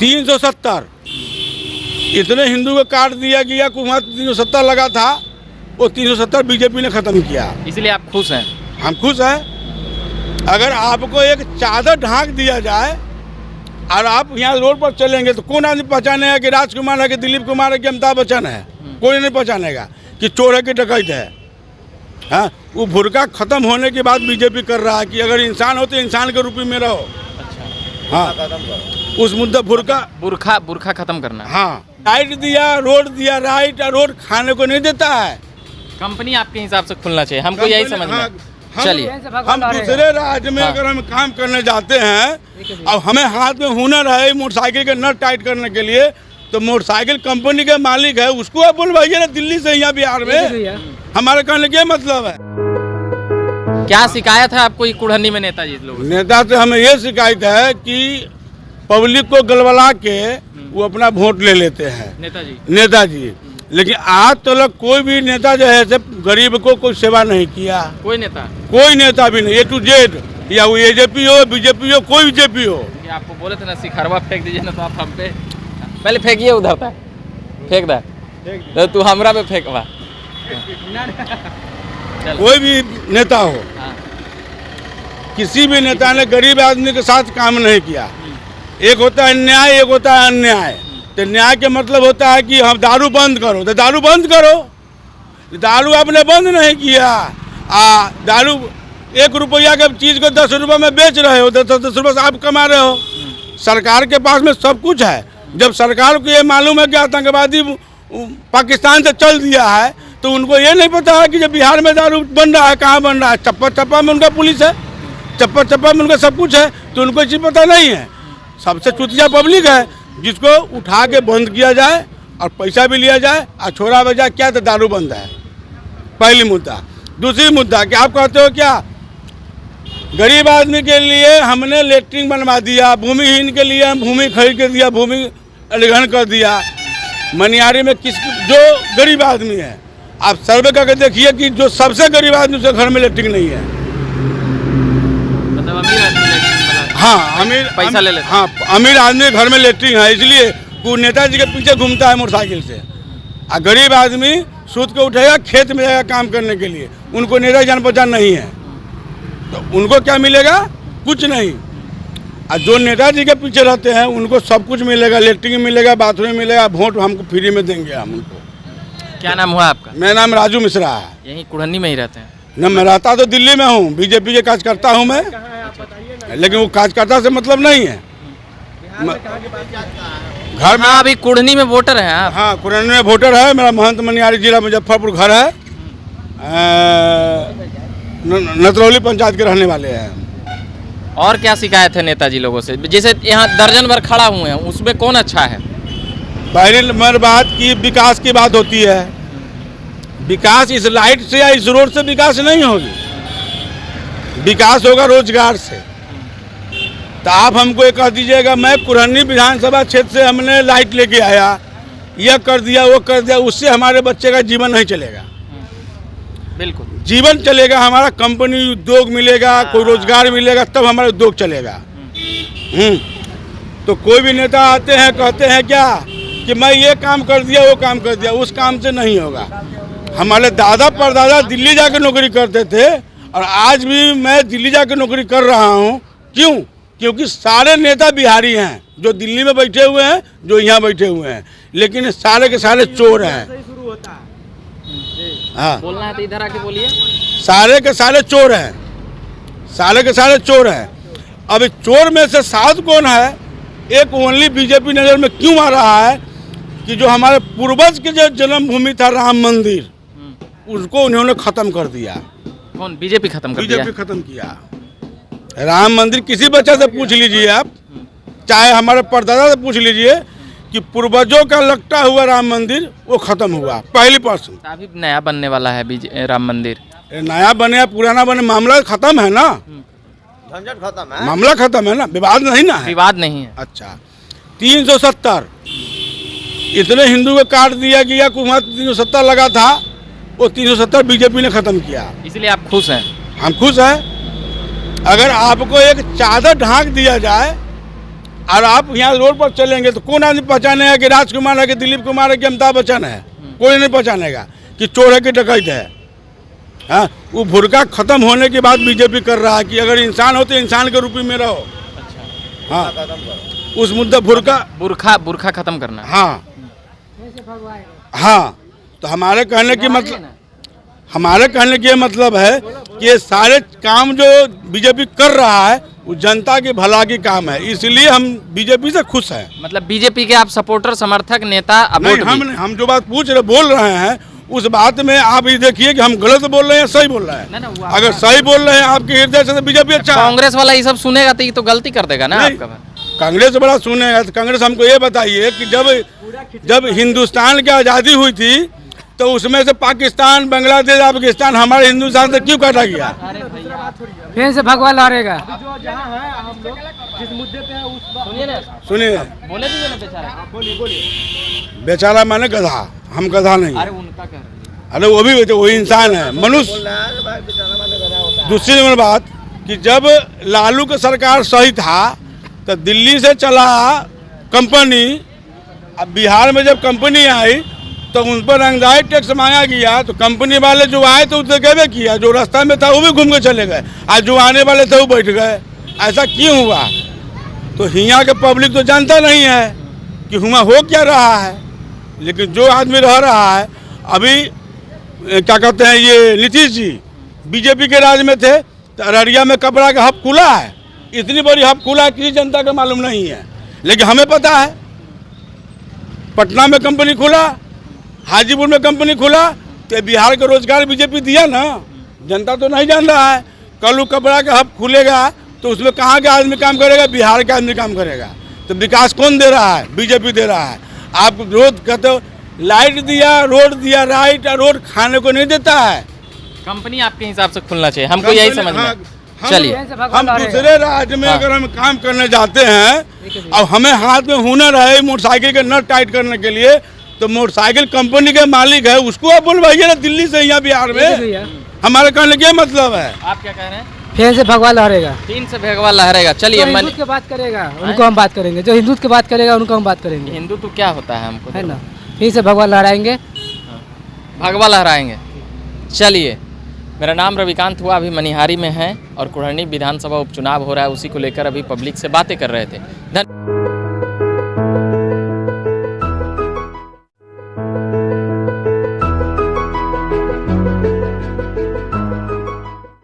370 इतने हिंदू को काट दिया गया कि वहाँ 370 लगा था, वो 370 बीजेपी ने ख़त्म किया। इसलिए आप खुश हैं? हम खुश हैं। अगर आपको एक चादर ढांक दिया जाए और आप यहाँ रोड पर चलेंगे तो कौन आदमी पहचानेगा कि राजकुमार है, कि दिलीप कुमार है, कि अमिताभ बच्चन है? कोई नहीं पहचानेगा कि चोर है कि डकैत है। हाँ, वो बुर्का खत्म होने के बाद बीजेपी कर रहा है कि अगर इंसान हो तो इंसान के रूप में रहो। अच्छा, हाँ, उस मुद्दा बुरखा खत्म करना है। हाँ, राइट दिया, रोड दिया, राइट और रोड खाने को नहीं देता है। कंपनी आपके हिसाब से खुलना चाहिए, हमको यही समझ में। चलिए, हम दूसरे राज्य में अगर हम काम करने जाते हैं और हमें हाथ में हुनर है मोटरसाइकिल के नट टाइट करने के लिए, तो मोटरसाइकिल कंपनी के मालिक है उसको आप बुलवाइए ना दिल्ली से यहाँ बिहार में। हमारे कहने का मतलब है। क्या शिकायत है आपको कुढ़नी में नेताजी लोग? नेता से हमें ये शिकायत है कि पब्लिक को गलबला के वो अपना वोट ले लेते हैं नेताजी। लेकिन आज तक कोई भी नेता जो है गरीब को कोई सेवा नहीं किया। कोई नेता भी नहीं, A to Z, या वो AJP हो, बीजेपी हो, कोई बीजेपी हो। आपको बोले थे ना शिखरवा फेंक दीजिए ना, तो आप हम पे पहले फेंकिए, उधर था फेंक दा तो तू हमरा पे फेंकवा। कोई भी नेता हो, किसी भी नेता ने गरीब आदमी के साथ काम नहीं किया। एक होता है न्याय, एक होता है अन्याय। तो न्याय के मतलब होता है कि हम दारू बंद करो, तो दारू बंद करो। दारू आपने बंद नहीं किया। दारू 1 रुपया के चीज़ को 10 रुपये में बेच रहे हो, 10 रुपये से आप कमा रहे हो। सरकार के पास में सब कुछ है। जब सरकार को ये मालूम है कि आतंकवादी पाकिस्तान से चल दिया है, तो उनको ये नहीं पता है कि जब बिहार में दारू बन रहा है, कहाँ बन रहा है। चप्पा चप्पा में उनका पुलिस है, चप्पा चप्पा में उनका सब कुछ है, तो उनको ये चीज़ पता नहीं है। सबसे चुतिया पब्लिक है, जिसको उठा के बंद किया जाए और पैसा भी लिया जाए और छोड़ा बजा क्या, तो दारू बंद है। पहली मुद्दा। दूसरी मुद्दा कि आप कहते हो क्या गरीब आदमी के लिए हमने लेटरिन बनवा दिया, भूमिहीन के लिए हम भूमि खरीद के दिया, भूमि अधिग्रहण कर दिया। मनियारी में जो गरीब आदमी है, आप सर्वे करके देखिए कि जो सबसे गरीब आदमी उसके घर में लेटरिन नहीं है। मतलब अमीर आदमी हाँ, पैसा ले लेते। हाँ, अमीर आदमी घर में लेटरिन है, इसलिए वो नेताजी के पीछे घूमता है मोटरसाइकिल से। और गरीब आदमी सूद को उठाएगा, खेत में जाएगा काम करने के लिए। उनको नेताजी जान पहचान नहीं है, तो उनको क्या मिलेगा? कुछ नहीं। और जो नेताजी के पीछे रहते हैं उनको सब कुछ मिलेगा, लेटरिन मिलेगा, बाथरूम मिलेगा, वोट हमको फ्री में देंगे हम उनको। क्या नाम हुआ आपका? मेरा नाम राजू मिश्रा है। यहीं कुढ़नी में ही रहते हैं? न, मैं रहता तो दिल्ली में हूँ, बीजेपी के काज करता हूँ मैं, लेकिन वो कार्यकर्ता से मतलब नहीं है। घर में अभी कुढ़नी में वोटर हैं आप? हाँ, कुढ़नी में वोटर है। मेरा महंत मनियारी जिला मुजफ्फरपुर घर है। नतरौली पंचायत के रहने वाले हैं। और क्या शिकायत है नेताजी लोगों से? जैसे यहाँ दर्जन भर खड़ा हुए हैं, उसमें कौन अच्छा है? पहली नंबर बात की विकास की बात होती है। विकास इस लाइट से या इस रोड से विकास नहीं होगी, विकास होगा रोजगार से। तो आप हमको ये कह दीजिएगा मैं कुढ़नी विधानसभा क्षेत्र से हमने लाइट लेके आया, यह कर दिया, वो कर दिया, उससे हमारे बच्चे का जीवन नहीं चलेगा। बिल्कुल जीवन चलेगा हमारा, कंपनी उद्योग मिलेगा, कोई रोजगार मिलेगा, तब हमारा उद्योग चलेगा। तो कोई भी नेता आते हैं कहते हैं क्या कि मैं ये काम कर दिया, वो काम कर दिया, उस काम से नहीं होगा। हमारे दादा परदादा दिल्ली जाकर नौकरी करते थे और आज भी मैं दिल्ली जाकर नौकरी कर रहा हूँ। क्यों? क्योंकि सारे नेता बिहारी हैं, जो दिल्ली में बैठे हुए हैं, जो यहाँ बैठे हुए हैं, लेकिन सारे के सारे चोर हैं। हाँ, बोलना है तो इधर आके बोलिए। सारे के सारे चोर हैं, सारे के सारे चोर हैं। अब चोर में से साध कौन है? एक ओनली बीजेपी नजर में क्यों आ रहा है कि जो हमारे पूर्वज के जो जन्मभूमि था राम मंदिर, उसको उन्होंने खत्म कर दिया। कौन? बीजेपी खत्म कर दिया? बीजेपी खत्म किया। राम मंदिर किसी बच्चे से पूछ लीजिए आप, चाहे हमारे परदादा से पूछ लीजिए कि पूर्वजों का लगता हुआ राम मंदिर वो खत्म हुआ। पहली पर्सन अभी नया बनने वाला है राम मंदिर। नया बने या पुराना बने, मामला खत्म है ना, झंझट खत्म है, मामला खत्म है ना, विवाद नहीं ना है। विवाद नहीं है। अच्छा, 370 इतने हिंदू को काट दिया गया कि वहाँ 370 लगा था, वो 370 बीजेपी ने खत्म किया। इसलिए आप खुश हैं? हम खुश हैं। अगर आपको एक चादर ढांक दिया जाए और आप यहाँ रोड पर चलेंगे तो कौन आदमी पहचानेगा कि राजकुमार है कि दिलीप कुमार है कि अमिताभ बच्चन है? कोई नहीं पहचानेगा कि चोर है कि डकैत है। हाँ, वो भुरका खत्म होने के बाद बीजेपी कर रहा है कि अगर इंसान हो तो इंसान के रूप में रहो। हाँ, उस मुद्दा बुरखा खत्म करना। हाँ हाँ, तो हमारे कहने की मतलब है कि ये सारे काम जो बीजेपी कर रहा है वो जनता की भला की काम है, इसलिए हम बीजेपी से खुश हैं। मतलब बीजेपी के आप सपोर्टर, समर्थक, नेता? नहीं, हम जो बात बोल रहे हैं उस बात में आप ये देखिए कि हम गलत बोल रहे हैं, सही बोल रहे हैं। अगर सही बोल रहे हैं आपके हृदय से तो बीजेपी अच्छा। कांग्रेस वाला ये सब सुनेगा तो ये तो गलती कर देगा ना आपका। कांग्रेस बड़ा सुनेगा तो कांग्रेस हमको ये बताइए कि जब हिंदुस्तान की आज़ादी हुई थी तो उसमें से पाकिस्तान, बांग्लादेश, अफगानिस्तान हमारे हिंदुस्तान से क्यों काटा गया? फिर से भगवा लहरेगा। सुनिए, बोले दीजिए ना बेचारा। बेचारा माने गधा, हम गधा नहीं। अरे उनका कह रहे। अरे वो भी वो इंसान है, मनुष्य। दूसरी नंबर बात कि जब लालू की सरकार सही था तो दिल्ली से चला कंपनी, अब बिहार में जब कंपनी आई तो उन पर रंगदारी टैक्स मांगा गया, तो कंपनी वाले जो आए तो उसने कहवे किया, जो रास्ता में था वो भी घूम के चले गए, आज जो आने वाले थे वो बैठ गए। ऐसा क्यों हुआ? तो यहाँ के पब्लिक तो जानता नहीं है कि हुआ हो क्या रहा है, लेकिन जो आदमी रह रहा है अभी क्या कहते हैं, ये नीतीश जी बीजेपी के राज में थे तो अररिया में कपड़ा का हब खुला है, इतनी बड़ी हब खुला किसी जनता को मालूम नहीं है, लेकिन हमें पता है। पटना में कंपनी खुला, हाजीपुर में कंपनी खुला, तो बिहार को रोजगार बीजेपी दिया ना, जनता तो नहीं जान रहा है। कल वो कपड़ा का हब खुलेगा तो उसमें कहाँ का आदमी काम करेगा? बिहार का आदमी काम करेगा। तो विकास कौन दे रहा है? बीजेपी दे रहा है। आप रोड कहते हो लाइट दिया, रोड दिया, राइट रोड खाने को नहीं देता है। कंपनी आपके हिसाब से खुलना चाहिए, हमको यही समझ में। चलिए, हम दूसरे राज्य में अगर हम काम करने जाते हैं और हमें हाथ में हुनर है मोटरसाइकिल के नट टाइट करने के लिए, तो मोटरसाइकिल कंपनी के मालिक है, उसको आप बोलवाइए ना दिल्ली से यहाँ बिहार में। हमारे कहने का मतलब है। आप क्या कह रहे हैं? फिर से भगवा लहरेगा। फिर से भगवा लहरेगा। चलिए, हिंदू की बात करेगा उनको हम बात करेंगे, जो हिंदू की बात करेगा उनको हम बात करेंगे। हिंदू तो क्या होता है हमको, है ना? फिर से भगवा लहराएंगे, भगवा लहराएंगे। चलिए, मेरा नाम रविकांत हुआ, अभी मनिहारी में है और कुढ़नी विधानसभा उपचुनाव हो रहा है, उसी को लेकर अभी पब्लिक से बातें कर रहे थे।